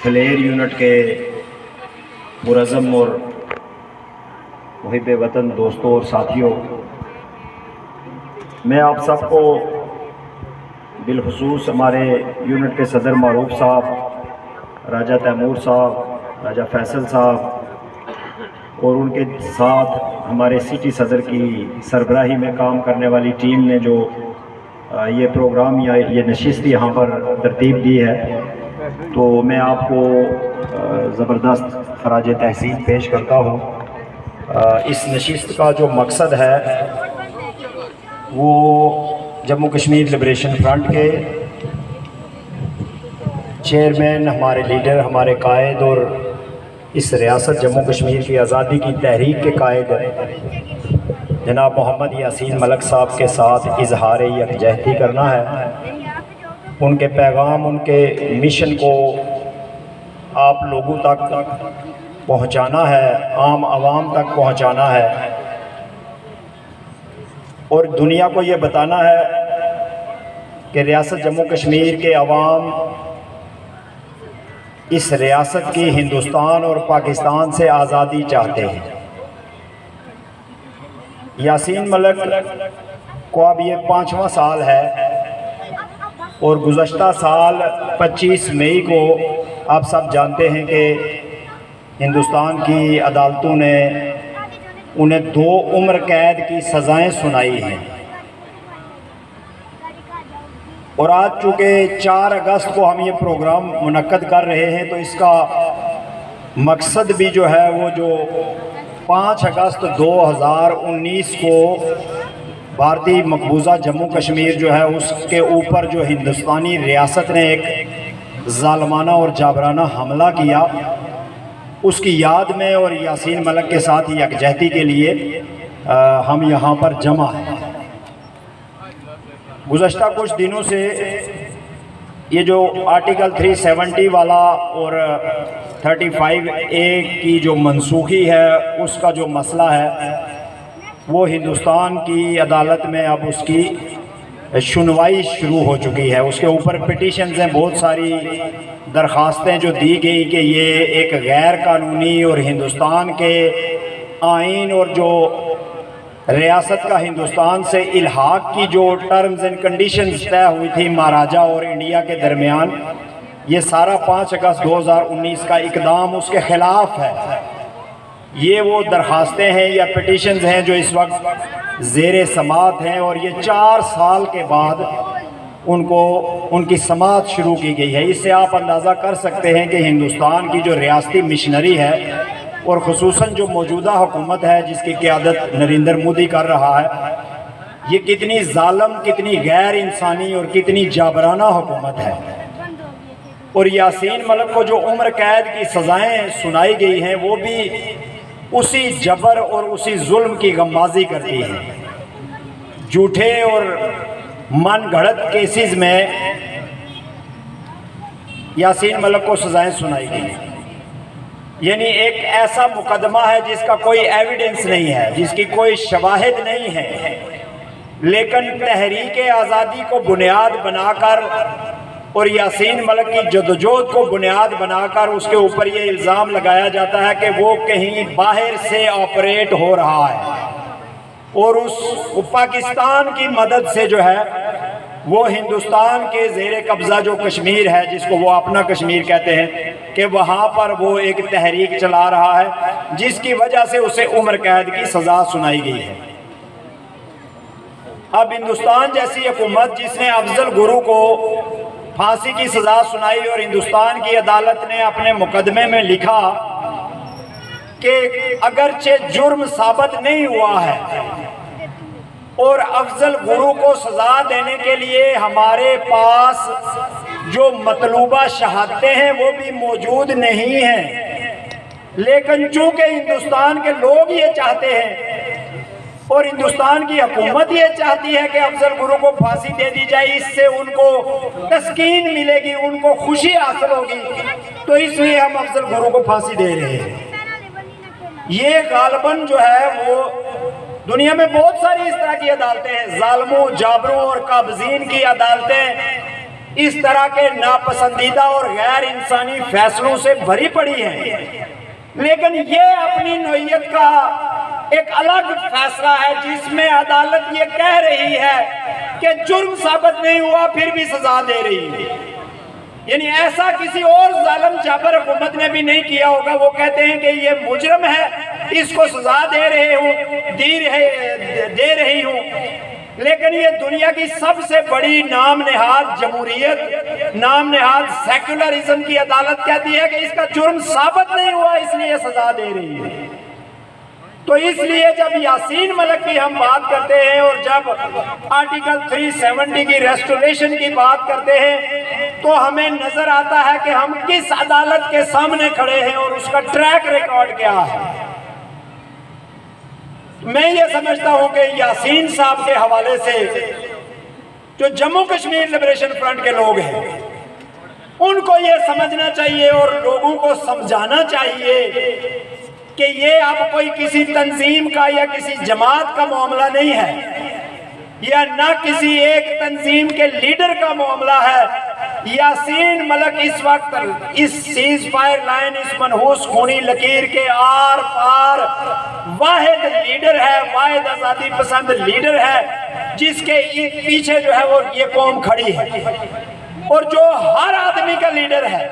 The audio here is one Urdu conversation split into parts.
فلیر یونٹ کے منظم اور محب وطن دوستوں اور ساتھیوں، میں آپ سب کو بالخصوص ہمارے یونٹ کے صدر معروف صاحب، راجہ تیمور صاحب، راجہ فیصل صاحب اور ان کے ساتھ ہمارے سٹی صدر کی سربراہی میں کام کرنے والی ٹیم نے جو یہ پروگرام یا یہ نشست یہاں پر ترتیب دی ہے، تو میں آپ کو زبردست خراج تحسین پیش کرتا ہوں۔ اس نشست کا جو مقصد ہے وہ جموں کشمیر لبریشن فرنٹ کے چیئرمین، ہمارے لیڈر، ہمارے قائد اور اس ریاست جموں کشمیر کی آزادی کی تحریک کے قائد جناب محمد یاسین ملک صاحب کے ساتھ اظہار یکجہتی کرنا ہے۔ ان کے پیغام، ان کے مشن کو آپ لوگوں تک پہنچانا ہے، عام عوام تک پہنچانا ہے اور دنیا کو یہ بتانا ہے کہ ریاست جموں کشمیر کے عوام اس ریاست کی ہندوستان اور پاکستان سے آزادی چاہتے ہیں۔ یاسین ملک کو اب یہ 5واں سال ہے اور گزشتہ سال 25 مئی کو آپ سب جانتے ہیں کہ ہندوستان کی عدالتوں نے انہیں 2 عمر قید کی سزائیں سنائی ہیں، اور آج چونکہ 4 اگست کو ہم یہ پروگرام منعقد کر رہے ہیں، تو اس کا مقصد بھی جو ہے وہ جو 5 اگست 2019 کو بھارتی مقبوضہ جموں کشمیر جو ہے اس کے اوپر جو ہندوستانی ریاست نے ایک ظالمانہ اور جابرانہ حملہ کیا، اس کی یاد میں اور یاسین ملک کے ساتھ یکجہتی کے لیے ہم یہاں پر جمع ہیں۔ گزشتہ کچھ دنوں سے یہ جو آرٹیکل 370 والا اور 35A کی جو منسوخی ہے، اس کا جو مسئلہ ہے وہ ہندوستان کی عدالت میں اب اس کی سنوائی شروع ہو چکی ہے۔ اس کے اوپر پٹیشنز ہیں، بہت ساری درخواستیں جو دی گئی کہ یہ ایک غیر قانونی اور ہندوستان کے آئین اور جو ریاست کا ہندوستان سے الحاق کی جو ٹرمز اینڈ کنڈیشنز طے ہوئی تھی مہاراجہ اور انڈیا کے درمیان، یہ سارا 5 اگست 2019 کا اقدام اس کے خلاف ہے۔ یہ وہ درخواستیں ہیں یا پٹیشنز ہیں جو اس وقت زیر سماعت ہیں، اور یہ 4 سال کے بعد ان کی سماعت شروع کی گئی ہے۔ اس سے آپ اندازہ کر سکتے ہیں کہ ہندوستان کی جو ریاستی مشنری ہے اور خصوصاً جو موجودہ حکومت ہے جس کی قیادت نریندر مودی کر رہا ہے، یہ کتنی ظالم، کتنی غیر انسانی اور کتنی جابرانہ حکومت ہے۔ اور یاسین ملک کو جو عمر قید کی سزائیں سنائی گئی ہیں وہ بھی اسی جبر اور اسی ظلم کی غمازی کرتی ہے۔ جھوٹے اور من گھڑت کیسز میں یاسین ملک کو سزائیں سنائی گئی، یعنی ایک ایسا مقدمہ ہے جس کا کوئی ایویڈنس نہیں ہے، جس کی کوئی شواہد نہیں ہے، لیکن تحریک آزادی کو بنیاد بنا کر اور یاسین ملک کی جدوجہد کو بنیاد بنا کر اس کے اوپر یہ الزام لگایا جاتا ہے کہ وہ کہیں باہر سے آپریٹ ہو رہا ہے، اور اس پاکستان کی مدد سے جو ہے وہ ہندوستان کے زیر قبضہ جو کشمیر ہے، جس کو وہ اپنا کشمیر کہتے ہیں، کہ وہاں پر وہ ایک تحریک چلا رہا ہے جس کی وجہ سے اسے عمر قید کی سزا سنائی گئی ہے۔ اب ہندوستان جیسی حکومت جس نے افضل گرو کو پھانسی کی سزا سنائی اور ہندوستان کی عدالت نے اپنے مقدمے میں لکھا کہ اگرچہ جرم ثابت نہیں ہوا ہے اور افضل گرو کو سزا دینے کے لیے ہمارے پاس جو مطلوبہ شہادتیں ہیں وہ بھی موجود نہیں ہیں، لیکن چونکہ ہندوستان کے لوگ یہ چاہتے ہیں اور ہندوستان کی حکومت یہ چاہتی ہے کہ افضل گرو کو پھانسی دے دی جائے، اس سے ان کو تسکین ملے گی، ان کو خوشی حاصل ہوگی، تو اس لیے ہم افضل گرو کو پھانسی دے رہے ہیں۔ یہ غالباً جو ہے وہ دنیا میں بہت ساری اس طرح کی عدالتیں ہیں، ظالموں، جابروں اور قابضین کی عدالتیں اس طرح کے ناپسندیدہ اور غیر انسانی فیصلوں سے بھری پڑی ہیں، لیکن یہ اپنی نوعیت کا ایک الگ فیصلہ ہے جس میں عدالت یہ کہہ رہی ہے کہ جرم ثابت نہیں ہوا پھر بھی سزا دے رہی ہے۔ یعنی ایسا کسی اور ظالم جابر حکومت نے بھی نہیں کیا ہوگا۔ وہ کہتے ہیں کہ یہ مجرم ہے، اس کو سزا دے رہی ہوں، لیکن یہ دنیا کی سب سے بڑی نام نہاد جمہوریت، نام نہاد سیکولرزم کی عدالت کہتی ہے کہ اس کا جرم ثابت نہیں ہوا اس لیے سزا دے رہی ہے۔ تو اس لیے جب یاسین ملک کی ہم بات کرتے ہیں اور جب آرٹیکل 370 کی ریسٹوریشن کی بات کرتے ہیں تو ہمیں نظر آتا ہے کہ ہم کس عدالت کے سامنے کھڑے ہیں اور اس کا ٹریک ریکارڈ کیا ہے۔ میں یہ سمجھتا ہوں کہ یاسین صاحب کے حوالے سے جو جموں کشمیر لبریشن فرنٹ کے لوگ ہیں ان کو یہ سمجھنا چاہیے اور لوگوں کو سمجھانا چاہیے کہ یہ اب کوئی کسی تنظیم کا یا کسی جماعت کا معاملہ نہیں ہے، یا نہ کسی ایک تنظیم کے لیڈر کا معاملہ ہے۔ یاسین ملک اس وقت اس سیز فائر لائن، اس منحوس خونی لکیر کے آر پار واحد لیڈر ہے، واحد آزادی پسند لیڈر ہے جس کے پیچھے جو ہے وہ یہ قوم کھڑی ہے، اور جو ہر آدمی کا لیڈر ہے۔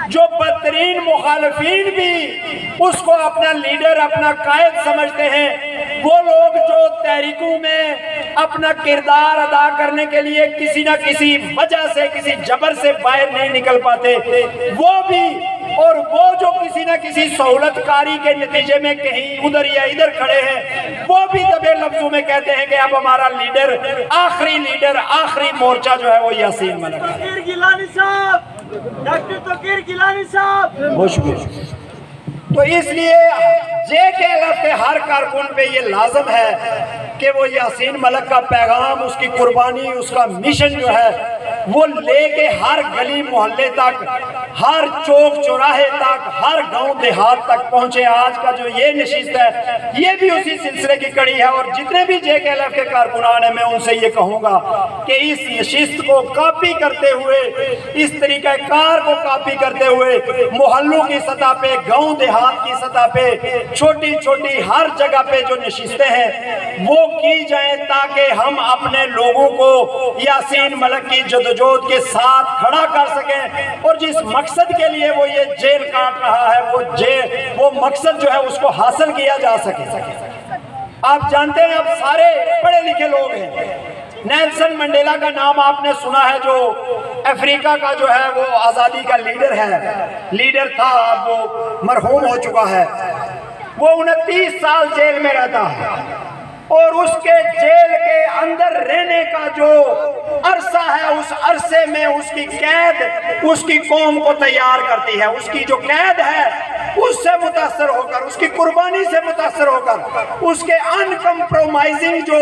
جو بدترین مخالفین بھی اس کو اپنا لیڈر، اپنا قائد سمجھتے ہیں، وہ لوگ جو تحریکوں میں اپنا کردار ادا کرنے کے لیے کسی نہ کسی وجہ سے، کسی جبر سے باہر نہیں نکل پاتے، وہ بھی، اور وہ جو کسی نہ کسی سہولت کاری کے نتیجے میں کہیں ادھر یا ادھر کھڑے ہیں، وہ بھی دبے لفظوں میں کہتے ہیں کہ اب ہمارا لیڈر، آخری مورچہ جو ہے وہ یاسین ملک ہے۔ ڈاکٹر توقیر گیلانی صاحب، بہت شکریہ۔ تو اس لیے JKLF کے ہر کارکن پہ یہ لازم ہے کہ وہ یاسین ملک کا پیغام، اس کی قربانی، اس کا مشن جو ہے وہ لے کے ہر گلی محلے تک، ہر چوک چوراہے تک، ہر گاؤں دیہات تک پہنچے۔ آج کا جو یہ نشست ہے یہ بھی اسی سلسلے کی کڑی ہے، اور جتنے بھی JKLF کے کارکنان ہیں میں ان سے یہ کہوں گا کہ اس نشست کو کاپی کرتے ہوئے، اس طریقہ کار کو کاپی کرتے ہوئے محلوں کی سطح پہ، گاؤں دیہات کی سطح پہ، چھوٹی چھوٹی ہر جگہ پہ جو نشستیں ہیں وہ کی جائیں تاکہ ہم اپنے لوگوں کو یاسین ملک کی جدوجہد کے ساتھ کھڑا کر سکیں، اور جس مقصد کے لیے وہ یہ جیل کاٹ رہا ہے وہ مقصد جو ہے اس کو حاصل کیا جا سکے۔ آپ جانتے ہیں اب سارے پڑھے لکھے لوگ ہیں، نیلسن منڈیلا کا نام آپ نے سنا ہے، جو افریقہ کا جو ہے وہ آزادی کا لیڈر تھا، اب وہ مرحوم ہو چکا ہے۔ وہ 29 سال جیل میں رہتا ہے، اور اس کے جیل کے اندر رہنے کا جو عرصہ ہے اس عرصے میں اس کی قید اس کی قوم کو تیار کرتی ہے۔ اس کی جو قید ہے اس سے متاثر ہو کر، اس کی قربانی سے متاثر ہو کر، اس کے ان کمپرومائزنگ جو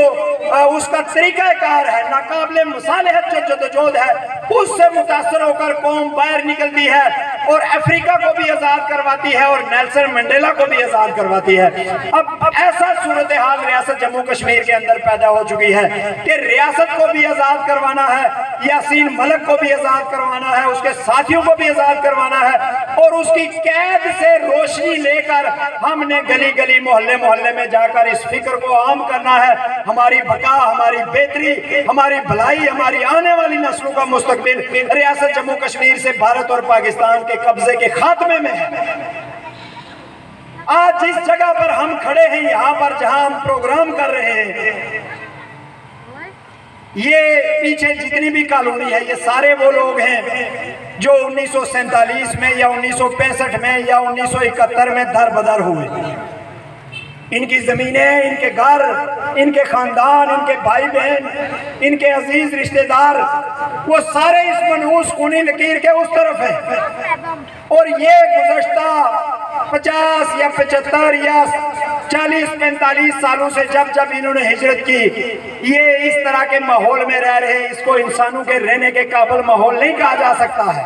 اس کا طریقہ کار ہے، ناقابل مصالحت جو جدوجہد ہے، اس سے متاثر ہو کر قوم باہر نکلتی ہے اور افریقہ کو بھی آزاد کرواتی ہے اور نیلسن منڈیلا کو بھی آزاد کرواتی ہے۔ اب ایسا صورتحال ریاست جموں کشمیر کے اندر پیدا ہو چکی ہے کہ ریاست کو بھی آزاد کروانا ہے، یاسین ملک کو بھی آزاد کروانا ہے، اس کے ساتھیوں کو بھی آزاد کروانا ہے، اور اس کی قید سے روشنی لے کر ہم نے گلی گلی محلے محلے میں جا کر اس فکر کو عام کرنا ہے۔ ہماری بقا، ہماری بہتری، ہماری بھلائی، ہماری آنے والی نسلوں کا مستقبل ریاست جموں کشمیر سے بھارت اور پاکستان کے قبضے کے خاتمے میں ہے۔ آج جس جگہ پر ہم کھڑے ہیں، یہاں پر جہاں ہم پروگرام کر رہے ہیں، یہ پیچھے جتنی بھی کالونی ہے یہ سارے وہ لوگ ہیں جو 1947 میں یا 1965 میں یا 1971 میں در بدر ہوئے۔ ان کی زمینیں، ان کے گھر، ان کے خاندان، ان کے بھائی بہن، ان کے عزیز رشتہ دار، وہ سارے اس منحوس خونی لکیر کے اس طرف ہیں، اور یہ گزشتہ 50 یا 75 یا 40-45 سالوں سے جب انہوں نے ہجرت کی، یہ اس طرح کے ماحول میں رہ رہے ہیں۔ اس کو انسانوں کے رہنے کے قابل ماحول نہیں کہا جا سکتا ہے۔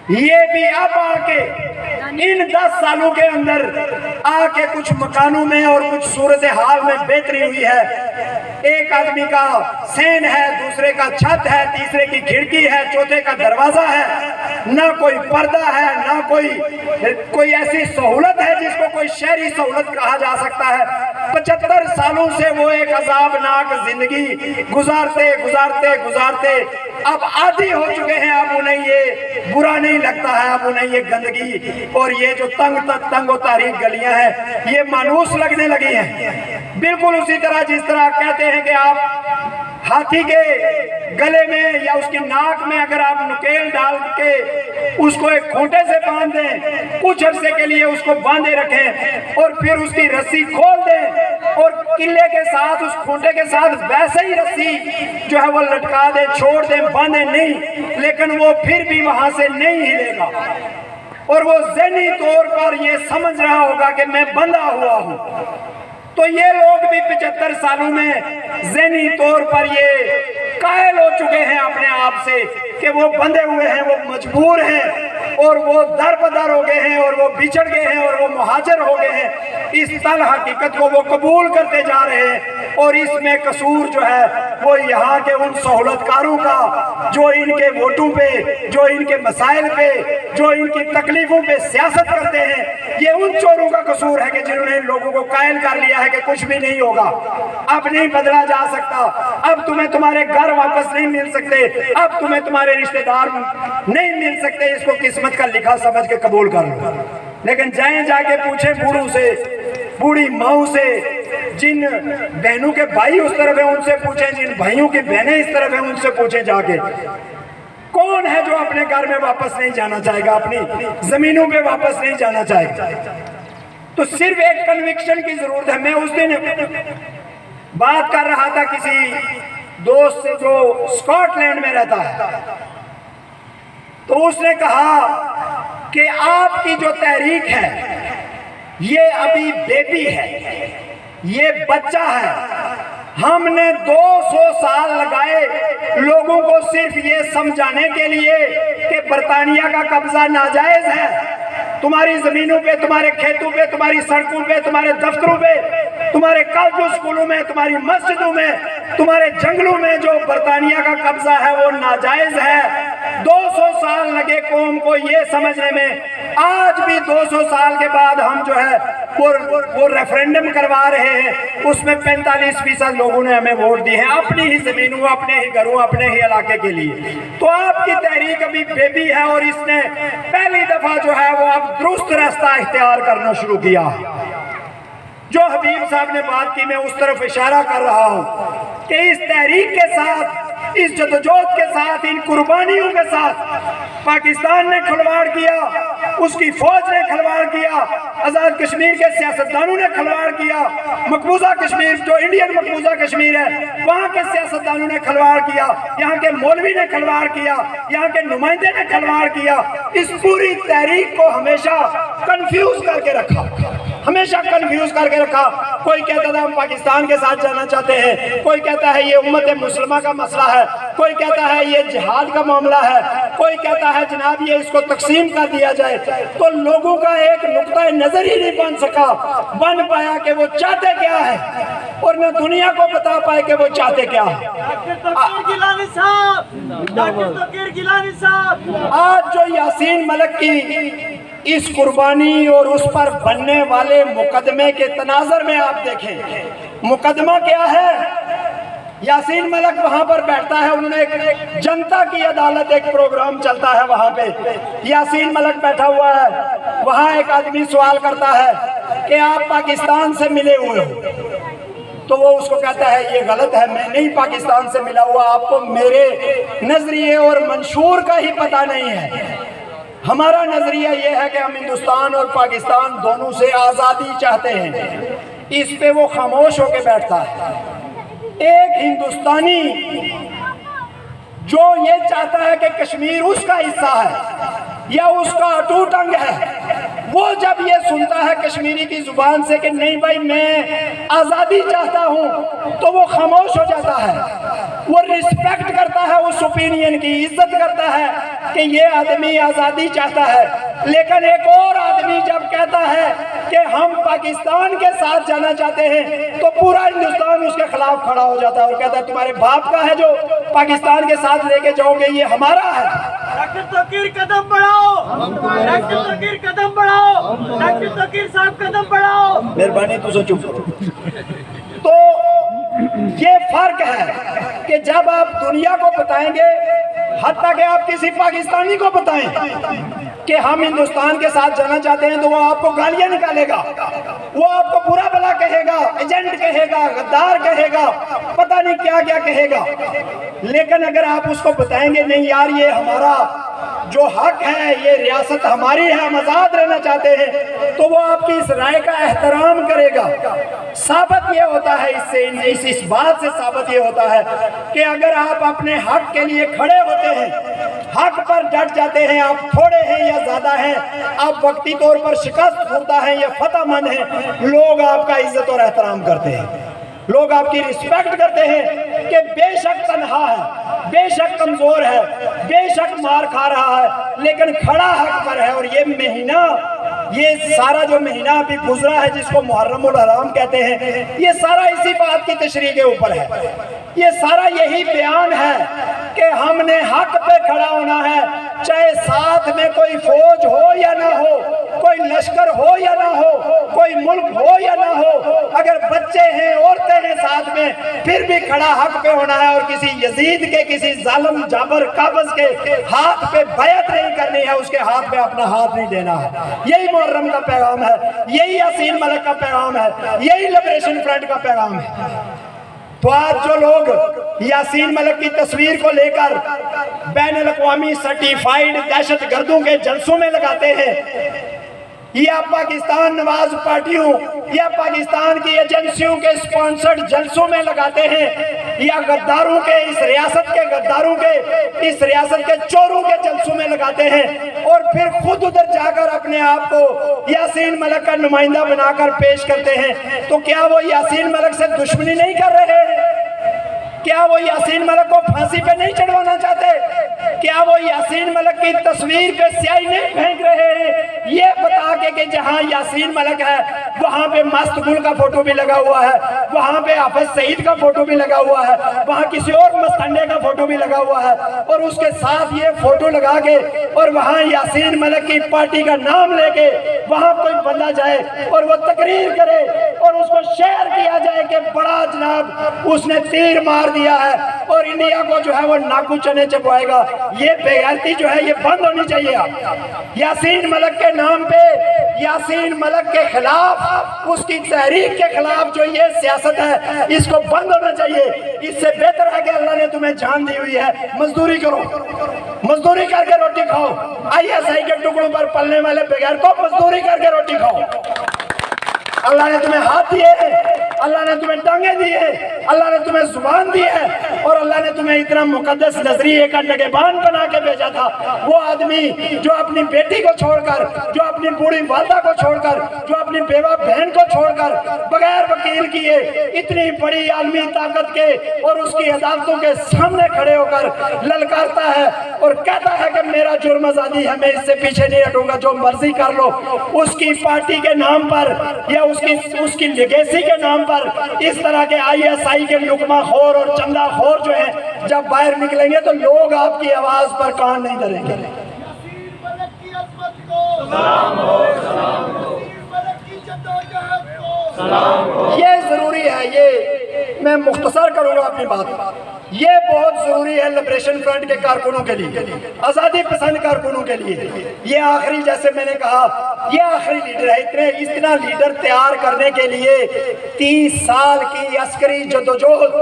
یہ بھی اب آکے ان 10 سالوں کے اندر آکے کچھ مکانوں میں اور کچھ صورتحال میں بہتری ہوئی ہے. ایک آدمی کا سین ہے، دوسرے کا چھت ہے، تیسرے کی کھڑکی ہے، چوتھے کا دروازہ ہے. نہ کوئی پردہ ہے، نہ کوئی ایسی سہولت ہے جس کو کوئی شہری سہولت کہا جا سکتا ہے. 75 سالوں سے وہ ایک عذابناک زندگی گزارتے اب عادی ہو چکے ہیں. اب انہیں یہ برا نہیں لگتا ہے، اب انہیں یہ گندگی اور یہ جو تنگ و تاریک گلیاں ہیں یہ مانوس لگنے لگی ہیں. بالکل اسی طرح جس طرح کہتے ہیں کہ آپ ہاتھی کے گلے میں یا اس کی ناک میں اگر آپ نکیل ڈال کے اس کو ایک کھونٹے سے باندھ دیں، کچھ عرصے کے لیے اس کو باندھے رکھیں اور پھر اس کی رسی کھول دیں اور قلعے کے ساتھ اس کھونٹے کے ساتھ ویسے ہی رسی جو ہے وہ لٹکا دیں، چھوڑ دیں، باندھیں نہیں، لیکن وہ پھر بھی وہاں سے نہیں ہلے گا اور وہ ذہنی طور پر یہ سمجھ رہا ہوگا کہ میں بندھا ہوا ہوں. تو یہ لوگ بھی 75 سالوں میں ذہنی طور پر یہ قائل ہو چکے ہیں اپنے آپ سے کہ وہ بندھے ہوئے ہیں، وہ مجبور ہیں اور وہ در بدر ہو گئے ہیں اور وہ بچھڑ گئے ہیں اور وہ مہاجر ہو گئے ہیں. اس تل حقیقت کو وہ قبول کرتے جا رہے ہیں اور اس میں قصور جو ہے وہ یہاں کے ان سہولت کاروں کا جو ان کے ووٹوں پہ، جو ان کے مسائل پہ، جو ان کی تکلیفوں پہ سیاست کرتے ہیں. یہ ان چوروں کا قصور ہے کہ جنہوں نے ان لوگوں کو قائل کر لیا ہے کہ کچھ بھی نہیں ہوگا، اب نہیں بدلا جا سکتا، اب تمہیں تمہارے گھر واپس نہیں مل سکتے، اب تمہیں تمہارے رشتہ دار نہیں مل سکتے. اس کو قسمت کا لکھا سمجھ کے قبول کر لو. لیکن جائیں جا کے پوچھیں بوڑھوں سے، بوڑھی ماؤں سے، جن بہنوں کے بھائی اس طرف ہیں ان سے پوچھیں، جن بھائیوں کی بہنیں اس طرف ہیں ان سے پوچھیں جا کے، کون ہے جو اپنے گھر میں واپس نہیں جانا چاہے گا، اپنی زمینوں پہ واپس نہیں جانا چاہے گا. تو صرف ایک کنوکشن کی ضرورت ہے. میں اس دن بات کر رہا تھا کسی دوست سے جو اسکاٹ لینڈ میں رہتا ہے، تو اس نے کہا کہ آپ کی جو تحریک ہے یہ ابھی بیبی ہے، یہ بچہ ہے. ہم نے 200 سال لگائے لوگوں کو صرف یہ سمجھانے کے لیے کہ برطانیہ کا قبضہ ناجائز ہے. تمہاری زمینوں پہ، تمہارے کھیتوں پہ، تمہاری سڑکوں پہ، تمہارے دفتروں پہ، تمہارے کالجوں اسکولوں میں، تمہاری مسجدوں میں، تمہارے جنگلوں میں جو برطانیہ کا قبضہ ہے وہ ناجائز ہے. 200 سال لگے قوم کو یہ سمجھنے میں. آج بھی 200 سال کے بعد ہم جو ہے وہ ریفرینڈم کروا رہے ہیں، اس میں 45% لوگوں نے ہمیں ووٹ دی ہیں اپنی ہی زمینوں، اپنے ہی گھروں، اپنے ہی علاقے کے لیے. تو آپ کی تحریک ابھی بیبی ہے اور اس نے پہلی دفعہ جو ہے وہ اب درست راستہ اختیار کرنا شروع کیا. جو حبیب صاحب نے بات کی میں اس طرف اشارہ کر رہا ہوں کہ اس تحریک کے ساتھ، اس جدوجہد کے ساتھ، ان قربانیوں کے ساتھ پاکستان نے کھلواڑ کیا، اس کی فوج نے کھلواڑ کیا، آزاد کشمیر کے سیاستدانوں نے کھلواڑ کیا، مقبوضہ کشمیر جو انڈین مقبوضہ کشمیر ہے وہاں کے سیاستدانوں نے کھلواڑ کیا، یہاں کے مولوی نے کھلواڑ کیا، یہاں کے نمائندے نے کھلواڑ کیا. اس پوری تحریک کو ہمیشہ کنفیوز کر کے رکھا، ہمیشہ کنفیوز کر کے رکھا. کوئی کہتا تھا ہم پاکستان کے ساتھ جانا چاہتے ہیں، کوئی کہتا ہے یہ امت مسلمہ کا مسئلہ ہے، کوئی کہتا ہے یہ جہاد کا معاملہ ہے، کوئی کہتا ہے جناب یہ اس کو تقسیم کر دیا جائے. تو لوگوں کا ایک نقطہ نظر ہی نہیں بن پایا کہ وہ چاہتے کیا ہے اور نہ دنیا کو بتا پائے کہ وہ چاہتے کیا ہے. آج جو یاسین ملک کی اس قربانی اور اس پر بننے والے مقدمے کے تناظر میں آپ دیکھیں، مقدمہ کیا ہے؟ یاسین ملک وہاں پر بیٹھتا ہے، انہوں نے ایک جنتا کی عدالت ایک پروگرام چلتا ہے وہاں پہ، یاسین ملک بیٹھا ہوا ہے، وہاں ایک آدمی سوال کرتا ہے کہ آپ پاکستان سے ملے ہوئے ہو، تو وہ اس کو کہتا ہے یہ غلط ہے، میں نہیں پاکستان سے ملا ہوا، آپ کو میرے نظریے اور منشور کا ہی پتہ نہیں ہے. ہمارا نظریہ یہ ہے کہ ہم ہندوستان اور پاکستان دونوں سے آزادی چاہتے ہیں. اس پہ وہ خاموش ہو کے بیٹھتا ہے. ایک ہندوستانی جو یہ چاہتا ہے کہ کشمیر اس کا حصہ ہے یا اس کا اٹوٹ انگ ہے، وہ جب یہ سنتا ہے کشمیری کی زبان سے کہ نہیں بھائی میں آزادی چاہتا ہوں، تو وہ خاموش ہو جاتا ہے. وہ رسپیکٹ کرتا ہے اس اوپینین کی، عزت کرتا ہے کہ یہ آدمی آزادی چاہتا ہے۔ لیکن ایک اور آدمی جب کہتا ہے کہ ہم پاکستان کے ساتھ جانا چاہتے ہیں تو پورا ہندوستان اس کے خلاف کھڑا ہو جاتا ہے اور کہتا ہے تمہارے باپ کا ہے جو پاکستان کے ساتھ لے کے جاؤ گے، یہ ہمارا ہے۔ ڈاکٹر توقیر قدم بڑھاؤ، ڈاکٹر توقیر قدم بڑھاؤ، ڈاکٹر توقیر صاحب قدم بڑھاؤ۔ مہربانی تو سو چپ کرو۔ تو یہ فرق ہے کہ جب آپ دنیا کو بتائیں گے، حتیٰ کہ آپ کسی پاکستانی کو بتائیں کہ ہم ہندوستان کے ساتھ جانا چاہتے ہیں تو وہ آپ کو گالیاں نکالے گا، وہ آپ کو برا بھلا کہے گا، ایجنٹ کہے گا، غدار کہے گا، پتہ نہیں کیا کیا کہے گا۔ لیکن اگر آپ اس کو بتائیں گے نہیں یار یہ ہمارا جو حق ہے، یہ ریاست ہماری ہے، ہم آزاد رہنا چاہتے ہیں، تو وہ آپ کی اس رائے کا احترام کرے گا۔ ثابت یہ ہوتا ہے اس بات سے ثابت یہ ہوتا ہے کہ اگر آپ اپنے حق کے لیے کھڑے ہوتے ہیں، حق پر ڈٹ جاتے ہیں، آپ تھوڑے ہیں یا زیادہ ہیں، آپ وقتی طور پر شکست ہوتا ہے یا فتح مند ہیں، لوگ آپ کا عزت اور احترام کرتے ہیں، لوگ آپ کی رسپیکٹ کرتے ہیں کہ بے شک تنہا ہے، بے شک کمزور ہے، بے شک مار کھا رہا ہے، لیکن کھڑا حق پر ہے۔ اور یہ مہینہ، یہ سارا جو مہینہ ابھی گزرا ہے جس کو محرم الحرام کہتے ہیں، یہ سارا اسی بات کی تشریح کے اوپر ہے، یہ سارا یہی بیان ہے کہ ہم نے حق پہ کھڑا ہونا ہے، چاہے ساتھ میں کوئی فوج ہو یا نہ ہو، کوئی لشکر ہو یا نہ ہو، کوئی ملک ہو یا نہ ہو، اگر بچے ہیں، عورتیں ہیں ساتھ میں، پھر بھی کھڑا حق پہ ہونا ہے اور کسی یزید کے، کسی ظالم جابر قابض کے ہاتھ پہ بیعت نہیں کرنی ہے، اس کے ہاتھ پہ اپنا ہاتھ نہیں دینا ہے۔ یہی محرم کا پیغام ہے، یہی یاسین ملک کا پیغام ہے، یہی لبریشن فرنٹ کا پیغام ہے۔ تو آج جو لوگ یاسین ملک کی تصویر کو لے کر بین الاقوامی سرٹیفائیڈ دہشت گردوں کے جلسوں میں لگاتے ہیں، یا پاکستان نواز پارٹیوں یا پاکستان کی ایجنسیوں کے سپانسرڈ جلسوں میں لگاتے ہیں، یا غداروں کے، اس ریاست کے غداروں کے، اس ریاست کے چوروں کے جلسوں میں لگاتے ہیں، اور پھر خود ادھر جا کر اپنے آپ کو یاسین ملک کا نمائندہ بنا کر پیش کرتے ہیں، تو کیا وہ یاسین ملک سے دشمنی نہیں کر رہے ہیں؟ کیا وہ یاسین ملک کو پھانسی پہ نہیں چڑھوانا چاہتے؟ کیا وہ یاسین ملک کی تصویر پہ سیاہی نہیں پھینک رہے ہیں یہ بتا کے کہ جہاں یاسین ملک ہے وہاں پہ مست گل کا فوٹو بھی لگا ہوا ہے، وہاں پہ حافظ سعید کا فوٹو بھی لگا ہوا ہے، وہاں کسی اور مستنڈے کا فوٹو بھی لگا ہوا ہے، اور اس کے ساتھ یہ فوٹو لگا کے اور وہاں یاسین ملک کی پارٹی کا نام لے کے وہاں کوئی بندہ جائے اور وہ تقریر کرے اور اس کو شیئر کیا جائے کہ بڑا جناب اس نے تیر مار دیا ہے اور انڈیا کو جو ہے وہ ناکو چنے چبوائے گا، یہ بے غیرتی جو ہے یہ بند ہونی چاہیے۔ یاسین ملک کے نام پہ، یاسین ملک کے خلاف، اس کی تحریک کے خلاف جو یہ سیاست ہے اس کو بند ہونا چاہیے۔ اس سے بہتر ہے کہ اللہ نے تمہیں جان دی ہوئی ہے، مزدوری کرو، مزدوری کر کے روٹی کھاؤ۔ ISI کے ٹکڑوں پر پلنے والے بغیر کو مزدوری کر کے روٹی کھاؤ۔ اللہ نے تمہیں ہاتھ دیے ہیں، اللہ نے تمہیں ٹانگیں دی ہیں، اللہ نے تمہیں زبان دی ہے، اور اللہ نے تمہیں اتنا مقدس نظریے کا نگہبان بنا کے بھیجا تھا۔ وہ آدمی جو اپنی بیٹی کو چھوڑ کر، جو اپنی بوڑھی والدہ کو چھوڑ کر، جو اپنی بیوہ بہن کو چھوڑ کر بغیر وکیل کیے اتنی بڑی عالمی طاقت کے اور اس کی عدالتوں کے سامنے کھڑے ہو کر للکارتا ہے اور کہتا ہے کہ میرا جرم آزادی ہے، میں اس سے پیچھے نہیں ہٹوں گا، جو مرضی کر لو، اس کی پارٹی کے نام پر یا اس کی لیگیسی کے نام پر اس طرح کے ISI کے لقمہ خور اور چندہ خور جو ہیں جب باہر نکلیں گے تو لوگ آپ کی آواز پر کان نہیں دھریں گے۔ یاسین ملک کی عظمت کو سلام ہو، سلام ہو، یاسین ملک کی جدوجہد کو سلام ہو۔ یہ ضروری ہے، یہ میں مختصر کروں گا اپنی بات، یہ بہت ضروری ہے لبریشن فرنٹ کے کارکنوں کے لیے، آزادی پسند کارکنوں کے لیے۔ یہ آخری، جیسے میں نے کہا، یہ آخری لیڈر ہے۔ اتنا لیڈر تیار کرنے کے لیے 30 سال کی عسکری جدوجہد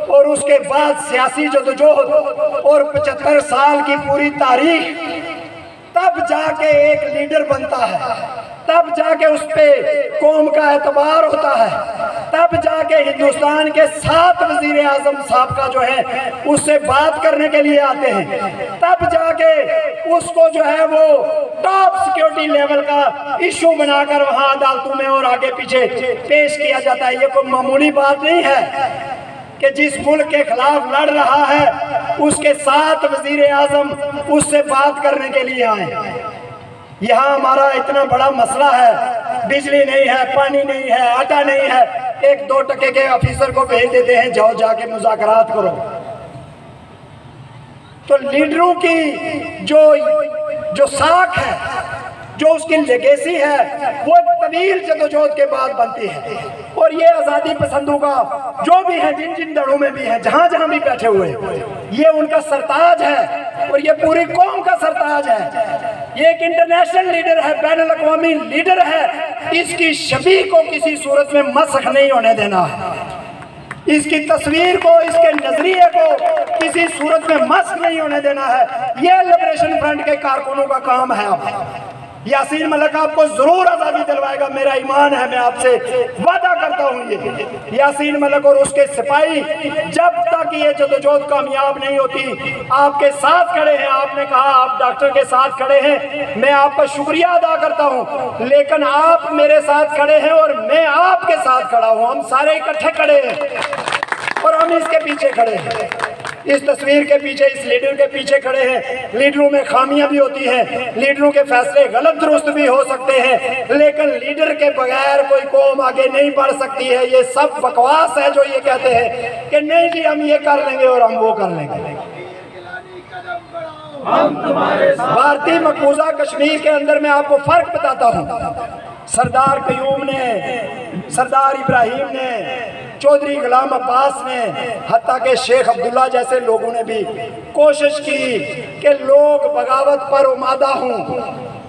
اور اس کے بعد سیاسی جدوجہد اور 75 سال کی پوری تاریخ، تب جا کے ایک لیڈر بنتا ہے، تب جا کے اس پہ قوم کا اعتبار ہوتا ہے، تب جا کے ہندوستان کے 7 وزیر اعظم سابقہ جو ہے اس سے بات کرنے کے لیے آتے ہیں، تب جا کے اس کو جو ہے وہ ٹاپ سیکیورٹی لیول کا ایشو بنا کر وہاں عدالتوں میں اور آگے پیچھے پیش کیا جاتا ہے۔ یہ کوئی معمولی بات نہیں ہے، کہ جس ملک کے خلاف لڑ رہا ہے اس کے ساتھ وزیر اعظم اس سے بات کرنے کے لیے آئیں۔ یہاں ہمارا اتنا بڑا مسئلہ ہے، بجلی نہیں ہے، پانی نہیں ہے، آٹا نہیں ہے، 1-2 ٹکے کے آفیسر کو بھیج دیتے ہیں، جاؤ جا کے مذاکرات کرو۔ تو لیڈروں کی جو ساکھ ہے، جو اس کی لیگیسی ہے، وہ طویل جدوجہد کے بعد بنتی ہے۔ اور یہ آزادی پسندوں کا جو بھی ہیں، جن جن دڑوں میں بھی ہیں، جہاں جہاں بھی بیٹھے ہوئے، یہ ان کا سرتاج ہے اور یہ پوری قوم کا سرتاج ہے۔ یہ ایک انٹرنیشنل لیڈر ہے، بین الاقوامی لیڈر ہے۔ اس کی شبیہ کو کسی صورت میں مسخ نہیں ہونے دینا ہے، اس کی تصویر کو، اس کے نظریے کو کسی صورت میں مسخ نہیں ہونے دینا ہے۔ یہ لبریشن فرنٹ کے کارکنوں کا کام ہے۔ اب یاسین ملک آپ کو ضرور آزادی دلوائے گا، میرا ایمان ہے، میں آپ سے وعدہ کرتا ہوں۔ یہ یاسین ملک اور اس کے سپاہی جب تک یہ جدوجہد کامیاب نہیں ہوتی آپ کے ساتھ کھڑے ہیں۔ آپ نے کہا آپ ڈاکٹر کے ساتھ کھڑے ہیں، میں آپ کا شکریہ ادا کرتا ہوں، لیکن آپ میرے ساتھ کھڑے ہیں اور میں آپ کے ساتھ کھڑا ہوں، ہم سارے اکٹھے کھڑے ہیں اور ہم اس کے پیچھے کھڑے ہیں، اس تصویر کے پیچھے، اس لیڈر کے پیچھے کھڑے ہیں۔ لیڈروں میں خامیاں بھی ہوتی ہیں، لیڈروں کے فیصلے غلط درست بھی ہو سکتے ہیں، لیکن لیڈر کے بغیر کوئی قوم آگے نہیں بڑھ سکتی ہے۔ یہ سب بکواس ہے جو یہ کہتے ہیں کہ نہیں جی ہم یہ کر لیں گے اور ہم وہ کر لیں گے۔ بھارتی مقبوضہ کشمیر کے اندر میں آپ کو فرق بتاتا ہوں۔ سردار قیوم نے، سردار ابراہیم نے، چودھری غلام عباس نے، حتیٰ کہ شیخ عبداللہ جیسے لوگوں نے بھی کوشش کی کہ لوگ بغاوت پر آمادہ ہوں۔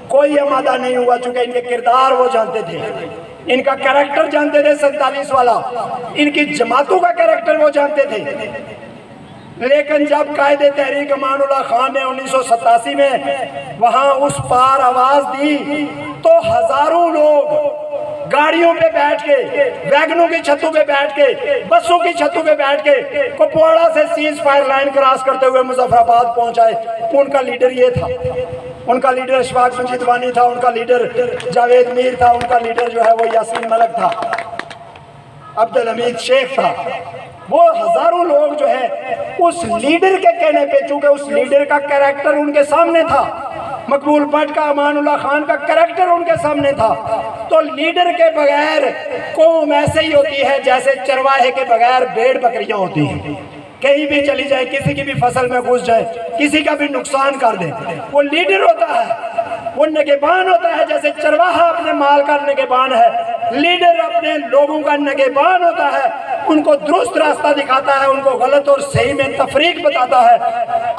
کوئی آمادہ نہیں ہوا، چونکہ ان کے کردار وہ جانتے تھے، ان کا کریکٹر جانتے تھے 47 والا، ان کی جماعتوں کا کریکٹر وہ جانتے تھے۔ لیکن جب قائد تحریک امان اللہ خان نے 1987 میں وہاں اس پار آواز دی تو ہزاروں لوگ گاڑیوں پہ بیٹھ کے، ویگنوں کی چھتوں پہ بیٹھ کے، بسوں کی چھتوں پہ بیٹھ کے کپواڑہ سے سیز فائر لائن کراس کرتے ہوئے مظفر آباد پہنچائے۔ ان کا لیڈر یہ تھا، ان کا لیڈر اشفاق مجید وانی تھا، ان کا لیڈر جاوید میر تھا، ان کا لیڈر جو ہے وہ یاسین ملک تھا، عبدالحمید شیخ تھا۔ وہ ہزاروں لوگ جو ہے اس لیڈر کے کہنے پہ، چونکہ اس لیڈر کا کریکٹر ان کے سامنے تھا، مقبول بٹ کا، امان اللہ خان کا کریکٹر ان کے سامنے تھا، تو لیڈر کے بغیر قوم ایسے ہی ہوتی ہے جیسے چرواہے کے بغیر بھیڑ بکریاں ہوتی ہیں۔ کہیں بھی چلی جائے، کسی کی بھی فصل میں گھس جائے، کسی کا بھی نقصان کر دے، وہ لیڈر ہوتا ہے، وہ نگہبان ہوتا ہے۔ جیسے چرواہا اپنے مال کا نگہبان ہے، لیڈر اپنے لوگوں کا نگہبان ہوتا ہے، ان کو درست راستہ دکھاتا ہے، ان کو غلط اور صحیح میں تفریق بتاتا ہے۔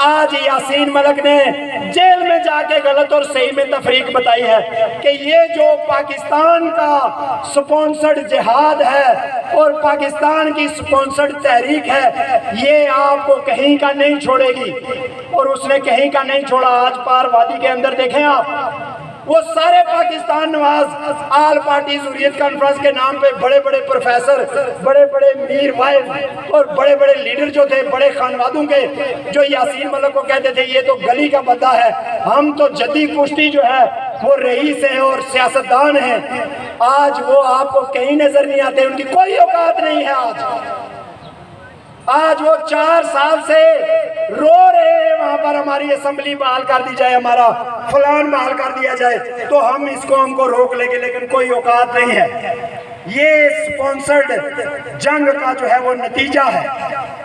آج یاسین ملک نے جیل میں جا کے غلط اور صحیح میں تفریق بتائی ہے کہ یہ جو پاکستان کا سپونسرڈ جہاد ہے اور پاکستان کی سپونسرڈ تحریک ہے، یہ آپ کو کہیں کا نہیں چھوڑے گی، اور اس نے کہیں کا نہیں چھوڑا۔ آج پار وادی کے اندر دیکھیں آپ، وہ سارے پاکستان نواز آل پارٹی حریت کانفرنس کے نام پہ بڑے بڑے پروفیسر، بڑے بڑے میر وائز اور بڑے بڑے لیڈر جو تھے بڑے خانوادوں کے، جو یاسین ملک کو کہتے تھے یہ تو گلی کا بندہ ہے، ہم تو جدی کشتی جو ہے وہ رئیس ہیں اور سیاستدان ہیں، آج وہ آپ کو کہیں نظر نہیں آتے، ان کی کوئی اوقات نہیں ہے۔ آج وہ 4 سال سے رو رہے ہیں وہاں پر ہماری اسمبلی بحال کر دی جائے، ہمارا فلان بحال کر دیا جائے تو ہم اس کو ہم کو روک لیں گے، لیکن کوئی اوقات نہیں ہے۔ یہ سپونسرڈ جنگ کا جو ہے وہ نتیجہ ہے۔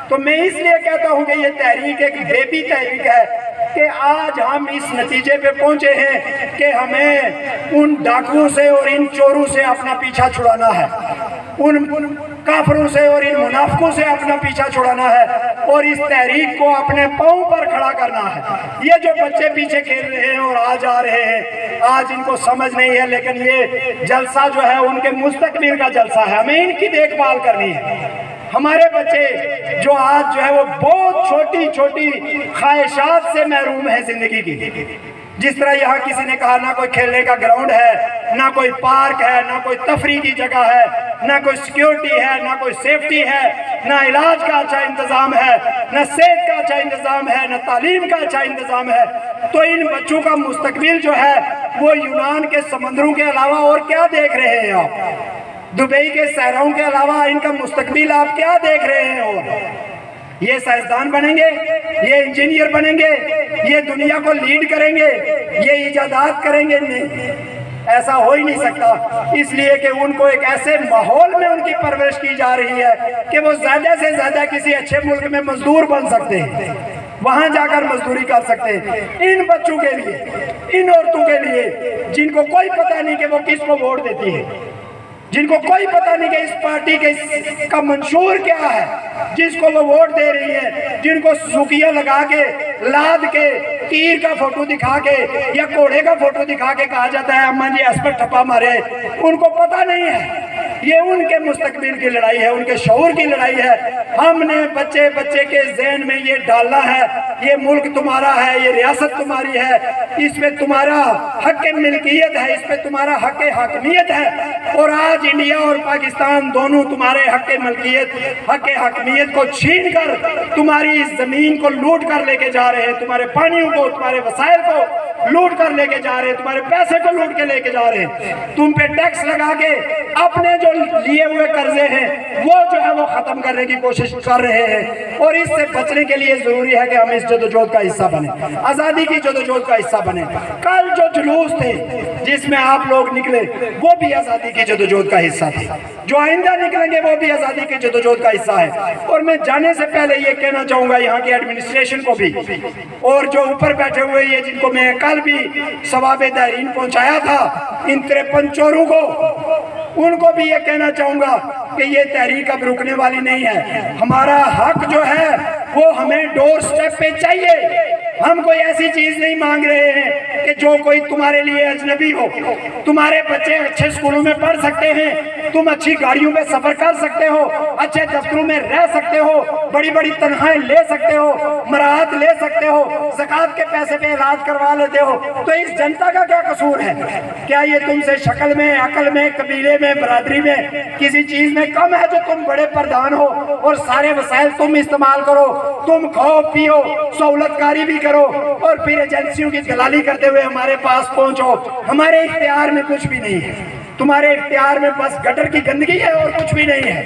تو میں اس لیے کہتا ہوں کہ یہ تحریک ایک بیبی تحریک ہے کہ آج ہم اس نتیجے پہ پہنچے ہیں کہ ہمیں ان ڈاکوؤں سے اور ان چوروں سے اپنا پیچھا چھڑانا ہے، ان کافروں سے اور ان منافقوں سے اپنا پیچھا چھڑانا ہے، اور اس تحریک کو اپنے پاؤں پر کھڑا کرنا ہے۔ یہ جو بچے پیچھے کھیل رہے ہیں اور آج آ رہے ہیں، آج ان کو سمجھ نہیں ہے، لیکن یہ جلسہ جو ہے ان کے مستقبل کا جلسہ ہے، ہمیں ان کی دیکھ بھال کرنی ہے۔ ہمارے بچے جو آج جو ہے وہ بہت چھوٹی چھوٹی خواہشات سے محروم ہیں زندگی کی، جس طرح یہاں کسی نے کہا نہ کوئی کھیلنے کا گراؤنڈ ہے، نہ کوئی پارک ہے، نہ کوئی تفریح کی جگہ ہے، نہ کوئی سیکیورٹی ہے، نہ کوئی سیفٹی ہے، نہ علاج کا اچھا انتظام ہے، نہ صحت کا اچھا انتظام ہے، نہ تعلیم کا اچھا انتظام ہے۔ تو ان بچوں کا مستقبل جو ہے وہ یونان کے سمندروں کے علاوہ اور کیا دیکھ رہے ہیں آپ؟ دبئی کے صحراؤں کے علاوہ ان کا مستقبل آپ کیا دیکھ رہے ہیں؟ اور یہ سائنسدان بنیں گے، یہ انجینئر بنیں گے، یہ دنیا کو لیڈ کریں گے، یہ ایجادات کریں گے؟ نہیں، ایسا ہو ہی نہیں سکتا، اس لیے کہ ان کو ایک ایسے ماحول میں ان کی پرورش کی جا رہی ہے کہ وہ زیادہ سے زیادہ کسی اچھے ملک میں مزدور بن سکتے ہیں، وہاں جا کر مزدوری کر سکتے ہیں۔ ان بچوں کے لیے، ان عورتوں کے لیے جن کو کوئی پتہ نہیں کہ وہ کس کو ووٹ دیتی ہے، جن کو کوئی پتہ نہیں کہ اس پارٹی کا منشور کیا ہے جس کو وہ ووٹ دے رہی ہے، جن کو سوکیاں لگا کے، لاد کے، تیر کا فوٹو دکھا کے یا گھوڑے کا فوٹو دکھا کے کہا جاتا ہے اماں جی اس پر ٹھپا مارے، ان کو پتہ نہیں ہے۔ یہ ان کے مستقبل کی لڑائی ہے، ان کے شعور کی لڑائی ہے۔ ہم نے بچے بچے کے ذہن میں یہ ڈالنا ہے، یہ ملک تمہارا ہے، یہ ریاست تمہاری ہے، اس میں تمہارا حق ملکیت ہے، اس میں تمہارا حق حاکمیت ہے، اور آج انڈیا اور پاکستان دونوں تمہارے حق ملکیت، حق حاکمیت کو چھین کر تمہاری زمین کو لوٹ کر لے کے جا رہے ہیں، تمہارے پانیوں کو، تمہارے وسائل کو لوٹ کر لے کے جا رہے ہیں، تمہارے پیسے کو لوٹ کے لے کے جا رہے ہیں، تم پہ ٹیکس لگا کے اپنے جو لیے ہوئے قرضے ہیں وہ جو ہے وہ ختم کرنے کی کوشش کر رہے ہیں، اور اس سے بچنے کے لیے ضروری ہے کہ ہم اس جدوجہد کا حصہ بنیں، آزادی کی جدوجہد کا حصہ بنیں۔ کل جو جلوس تھے جس میں آپ لوگ نکلے وہ بھی آزادی کی جدوجہد کا حصہ تھے، جو آئندہ نکلیں گے وہ بھی آزادی کی جدوجہد کا حصہ ہے۔ اور میں جانے سے پہلے یہ کہنا چاہوں گا یہاں کی ایڈمنسٹریشن کو بھی، اور جو اوپر بیٹھے ہوئے یہ جن کو میں کل بھی ثواب دائرین پہنچایا تھا، ان 53 چوروں کو، ان کو بھی یہ کہنا چاہوں گا کہ یہ تحریک اب رکنے والی نہیں ہے۔ ہمارا حق جو ہے وہ ہمیں ڈور سٹیپ پہ چاہیے۔ ہم کوئی ایسی چیز نہیں مانگ رہے ہیں کہ جو کوئی تمہارے لیے اجنبی ہو۔ تمہارے بچے اچھے سکولوں میں پڑھ سکتے ہیں، تم اچھی گاڑیوں میں سفر کر سکتے ہو، اچھے دفتروں میں رہ سکتے ہو، بڑی بڑی تنخواہیں لے سکتے ہو، مراحت لے سکتے ہو، زکوٰۃ کے پیسے پہ علاج کروا لیتے ہو، تو اس جنتا کا کیا قصور ہے؟ کیا یہ تم سے شکل میں، عقل میں، قبیلے میں، برادری میں کسی چیز میں کم ہے جو تم بڑے پردھان ہو اور سارے وسائل تم استعمال کرو، تم کھاؤ پیو، سہولت کاری بھی کرو، اور پھر ایجنسیوں کی دلالی کرتے ہوئے ہمارے پاس پہنچو؟ ہمارے اختیار میں کچھ بھی نہیں ہے، تمہارے اختیار میں بس گٹر کی گندگی ہے اور کچھ بھی نہیں ہے۔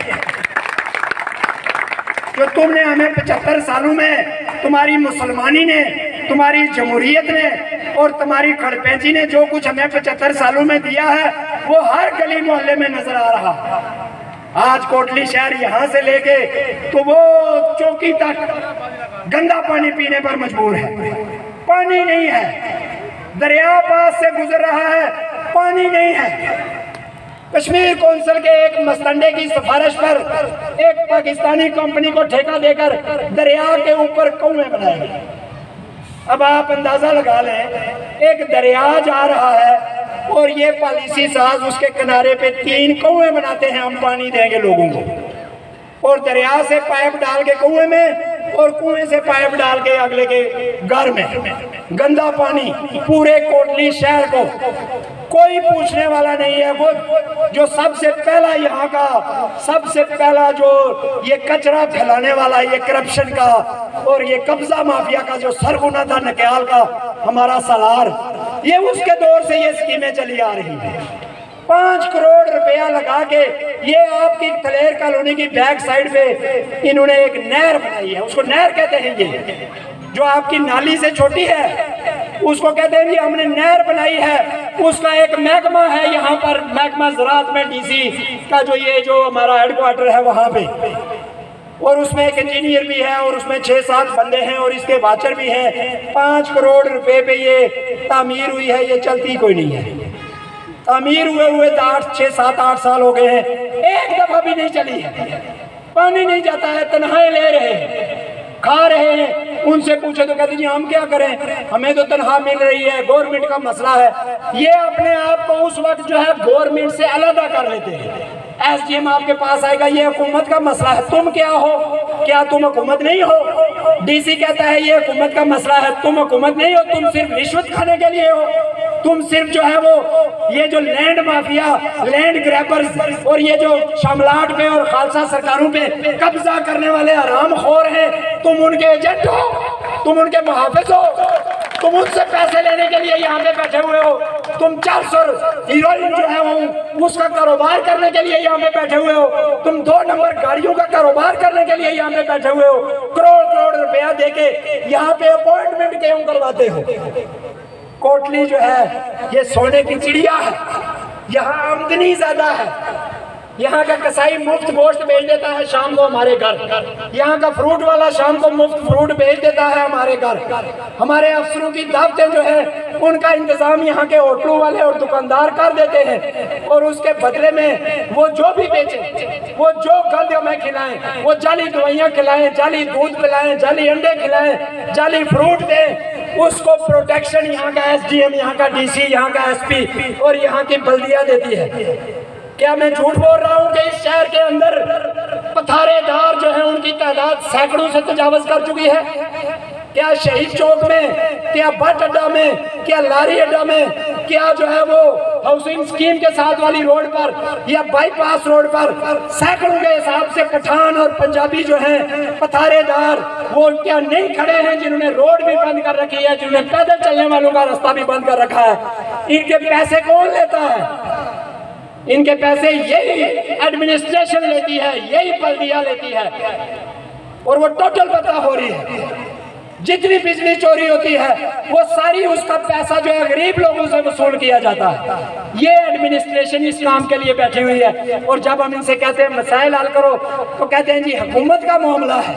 جو تم نے ہمیں 75 سالوں میں، تمہاری مسلمانی نے، تمہاری جمہوریت نے اور تمہاری کھڑپینچی نے جو کچھ ہمیں 75 سالوں میں دیا ہے وہ ہر گلی محلے میں نظر آ رہا۔ آج کوٹلی شہر یہاں سے لے کے تو وہ چوکی تک گندا پانی پینے پر مجبور ہے، پانی نہیں ہے، دریا پاس سے گزر رہا ہے، پانی نہیں ہے۔ کشمیر کونسل کے ایک مستنڈے کی سفارش پر ایک پاکستانی کمپنی کو ٹھیکہ دے کر دریا کے اوپر کنویں بنائے گئے۔ اب آپ اندازہ لگا لیں، ایک دریا جا رہا ہے اور یہ پالیسی ساز اس کے کنارے پہ 3 کنویں بناتے ہیں، ہم پانی دیں گے لوگوں کو، اور دریا سے پائپ ڈال کے کنویں میں اور کنویں سے پائپ ڈال کے اگلے کے گھر میں گندا پانی پورے کوٹلی شہر کو۔ کوئی پوچھنے والا نہیں ہے۔ وہ جو سب سے پہلا یہاں کا سب سے پہلا جو یہ کچرا پھیلانے والا، یہ کرپشن کا اور یہ قبضہ مافیا کا جو سرغنہ تھا نکیال کا، ہمارا سالار، یہ اس کے دور سے یہ اسکیمیں چلی آ رہی ہیں۔ 5 کروڑ روپیہ لگا کے یہ آپ کی تلیر کالونی کی بیک سائیڈ پہ انہوں نے ایک نہر بنائی ہے، اس کو نہر کہتے ہیں، یہ جو آپ کی نالی سے چھوٹی ہے اس کو کہتے ہیں جی ہم نے نہر بنائی ہے۔ اس کا ایک محکمہ ہے یہاں پر، محکمہ زراعت میں ڈی سی کا جو ہمارا ہیڈ کوارٹر ہے وہاں پہ، اور اس میں ایک انجینئر بھی ہے اور اس میں 6-7 بندے ہیں اور اس کے واچر بھی ہیں۔ 5 کروڑ روپے پہ یہ تعمیر ہوئی ہے، یہ چلتی کوئی نہیں ہے۔ تعمیر ہوئے 6-7-8 سال ہو گئے ہیں، ایک دفعہ بھی نہیں چلی ہے، پانی نہیں جاتا ہے، تنخواہیں لے رہے ہیں، کھا رہے ہیں۔ ان سے پوچھے تو کہتے ہیں جی ہم کیا کریں، ہمیں تو تنخواہ مل رہی ہے، گورنمنٹ کا مسئلہ ہے۔ یہ اپنے آپ کو اس وقت جو ہے گورنمنٹ سے علیحدہ کر لیتے ہیں۔ ایس ڈی ایم آپ کے پاس آئے گا، یہ حکومت کا مسئلہ ہے، تم کیا ہو؟ کیا تم حکومت نہیں ہو؟ ڈی سی کہتا ہے یہ حکومت کا مسئلہ ہے، تم حکومت نہیں ہو، تم صرف رشوت کھانے کے لیے ہو، تم صرف جو ہے وہ یہ جو لینڈ مافیا، لینڈ گریبرز اور یہ جو شاملات پہ اور خالصہ سرکاروں پہ قبضہ کرنے والے حرام خور ہیں، تم ان کے ایجنٹ ہو، تم ان کے محافظ ہو، تم ان سے پیسے لینے کے لیے یہاں پہ بیٹھے ہوئے ہو۔ تم 400 ہیروئن جو ہے وہ اس کا کاروبار کرنے کے لیے یہاں پہ بیٹھے ہوئے ہو، تم 2 نمبر گاڑیوں کا کاروبار کرنے کے لیے یہاں پہ بیٹھے ہوئے ہو، کروڑ روپیہ دے کے یہاں پہ اپوائنٹمنٹ کیوں کرواتے ہو؟ کوٹلی جو ہے یہ سونے کی چڑیا ہے، یہاں آمدنی زیادہ ہے، یہاں کا کسائی مفت گوشت بھیج دیتا ہے شام کو ہمارے گھر، یہاں کا فروٹ والا شام کو مفت فروٹ بھیج دیتا ہے ہمارے گھر، ہمارے افسروں کی دعوتیں جو ہے ان کا انتظام یہاں کے ہوٹلوں والے اور دکاندار کر دیتے ہیں، اور اس کے بدلے میں وہ جو بھی بیچیں، وہ جو گند ہمیں کھلائیں، وہ جعلی دوائیاں کھلائیں، جعلی دودھ پلائیں، جعلی انڈے کھلائیں، جعلی فروٹ دیں، اس کو پروٹیکشن یہاں کا ایس ڈی ایم، یہاں کا ڈی سی، یہاں کا ایس پی اور یہاں کی بلدیہ دیتی ہے۔ کیا میں جھوٹ بول رہا ہوں کہ اس شہر کے اندر پتھارے دار جو ہیں ان کی تعداد سینکڑوں سے تجاوز کر چکی ہے؟ کیا شہید چوک میں، کیا بٹ اڈا میں، کیا لاری اڈا میں، کیا جو ہے وہ ہاؤسنگ سکیم کے ساتھ والی روڈ پر یا بائی پاس روڈ پر سینکڑوں کے حساب سے پٹھان اور پنجابی جو ہیں پتھارے دار وہ کیا نہیں کھڑے ہیں جنہوں نے روڈ بھی بند کر رکھی ہے، جنہوں نے پیدل چلنے والوں کا راستہ بھی بند کر رکھا ہے؟ ان کے پیسے کون لیتا ہے؟ ان کے پیسے یہی ایڈمنسٹریشن لیتی ہے، یہی بلدیہ لیتی ہے، اور وہ ٹوٹل پتہ ہو رہی ہے۔ جتنی بجلی چوری ہوتی ہے وہ ساری اس کا پیسہ جو ہے غریب لوگوں سے وصول کیا جاتا ہے۔ یہ ایڈمنسٹریشن اس کام کے لیے بیٹھی ہوئی ہے، اور جب ہم ان سے کہتے ہیں مسائل حل کرو تو کہتے ہیں جی حکومت کا معاملہ ہے،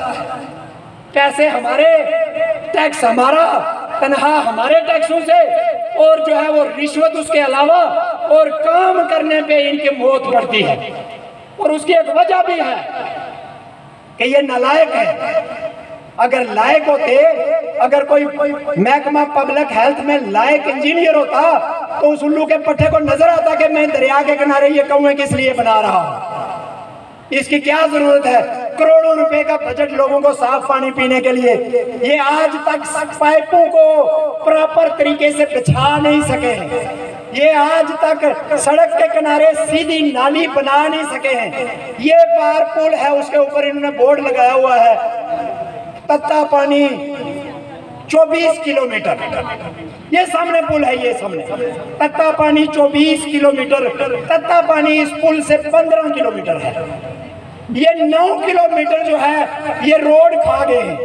پیسے ہمارے، ٹیکس ہمارا، تنہا ہمارے ٹیکسوں سے، اور جو ہے وہ رشوت اس کے علاوہ، اور کام کرنے پہ ان کی موت پڑتی ہے۔ اور اس کی ایک وجہ بھی ہے کہ یہ نالائق ہے۔ اگر لائق ہوتے، اگر کوئی محکمہ پبلک ہیلتھ میں لائق انجینئر ہوتا تو اس الو کے پٹھے کو نظر آتا کہ میں دریا کے کنارے یہ کنویں کس لیے بنا رہا ہوں، اس کی کیا ضرورت ہے؟ کروڑوں روپے کا بجٹ لوگوں کو صاف پانی پینے کے لیے، یہ آج تک پائپوں کو پراپر طریقے سے بچھا نہیں سکے ہیں، یہ آج تک سڑک کے کنارے سیدھی نالی بنا نہیں سکے ہیں۔ یہ پار پل ہے، اس کے اوپر انہوں نے بورڈ لگایا ہوا ہے تتا پانی 24 کلومیٹر، یہ سامنے پل ہے، یہ سامنے تتا پانی 24 کلومیٹر، تتا پانی اس پل سے 15 کلومیٹر ہے، یہ 9 کلومیٹر جو ہے یہ روڈ کھا گئے ہیں،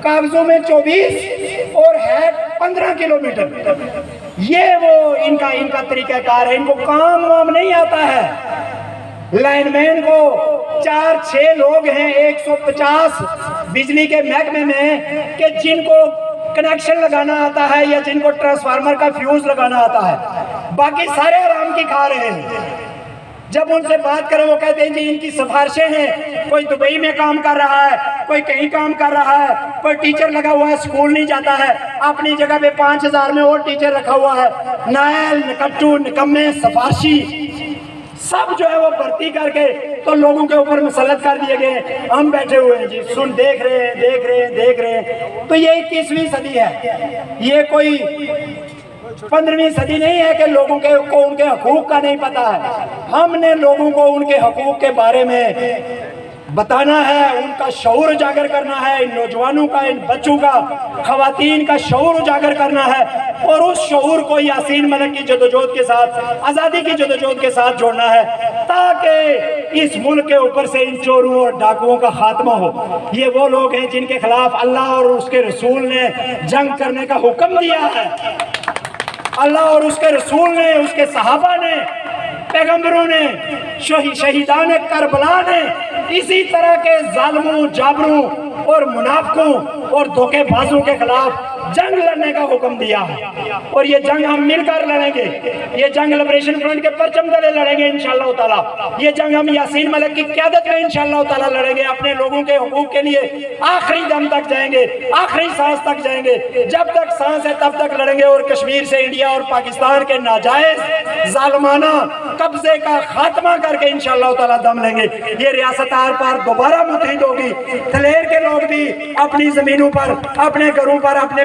کاغذوں میں 24 اور ہے 15 کلومیٹر۔ یہ وہ ان کا طریقہ کار ہے، ان کو کام وام نہیں آتا ہے۔ لائن مین کو 4-6 لوگ ہیں 150 بجلی کے محکمے میں کہ جن کو کنیکشن لگانا آتا ہے یا جن کو ٹرانسفارمر کا فیوز لگانا آتا ہے، باقی سارے آرام کی کھا رہے ہیں۔ جب ان سے بات کریں وہ کہتے ہیں جی ان کی سفارشیں ہیں، کوئی دبئی میں کام کر رہا ہے، کوئی کہیں کام کر رہا ہے، کوئی ٹیچر لگا ہوا ہے اسکول نہیں جاتا ہے، اپنی جگہ پہ 5000 میں اور ٹیچر رکھا ہوا ہے، نائل، نکٹو، نکمے، سفارشی سب جو ہے وہ بھرتی کر کے تو لوگوں کے اوپر مسلط کر دیے گئے ہیں۔ ہم بیٹھے ہوئے ہیں جی دیکھ رہے ہیں۔ تو یہ 21ویں صدی ہے، یہ کوئی 15ویں صدی نہیں ہے کہ لوگوں کو ان کے حقوق کا نہیں پتا ہے۔ ہم نے لوگوں کو ان کے حقوق کے بارے میں بتانا ہے، ان کا شعور اجاگر کرنا ہے، ان نوجوانوں کا، ان بچوں کا، خواتین کا شعور اجاگر کرنا ہے، اور اس شعور کو یاسین ملک کی جدوجہد کے ساتھ، آزادی کی جدوجہد کے ساتھ جوڑنا ہے، تاکہ اس ملک کے اوپر سے ان چوروں اور ڈاکوؤں کا خاتمہ ہو۔ یہ وہ لوگ ہیں جن کے خلاف اللہ اور اس کے رسول نے جنگ کرنے کا حکم دیا ہے۔ اللہ اور اس کے رسول نے، اس کے صحابہ نے، پیغمبروں نے، شہیدان کربلا نے اسی طرح کے ظالموں، جابروں اور منافقوں اور دھوکے بازوں کے خلاف جنگ لڑنے کا حکم دیا ہے، اور یہ جنگ ہم مل کر لڑیں گے۔ یہ جنگ لبریشن فرنٹ کے پرچم تلے لڑیں گے انشاءاللہ تعالیٰ۔ یہ جنگ ہم یاسین ملک کی قیادت میں انشاءاللہ تعالیٰ لڑیں گے، اپنے لوگوں کے حقوق کے لیے آخری دم تک جائیں گے، آخری سانس تک جائیں گے، جب تک سانس ہے تب تک لڑیں گے، اور کشمیر سے انڈیا اور پاکستان کے ناجائز ظالمانہ قبضے کا خاتمہ کر کے انشاءاللہ تعالیٰ دم لیں گے۔ یہ ریاست آر پار دوبارہ متحد ہوگی، دلیر کے لوگ بھی اپنی زمینوں پر، اپنے گھروں پر، اپنے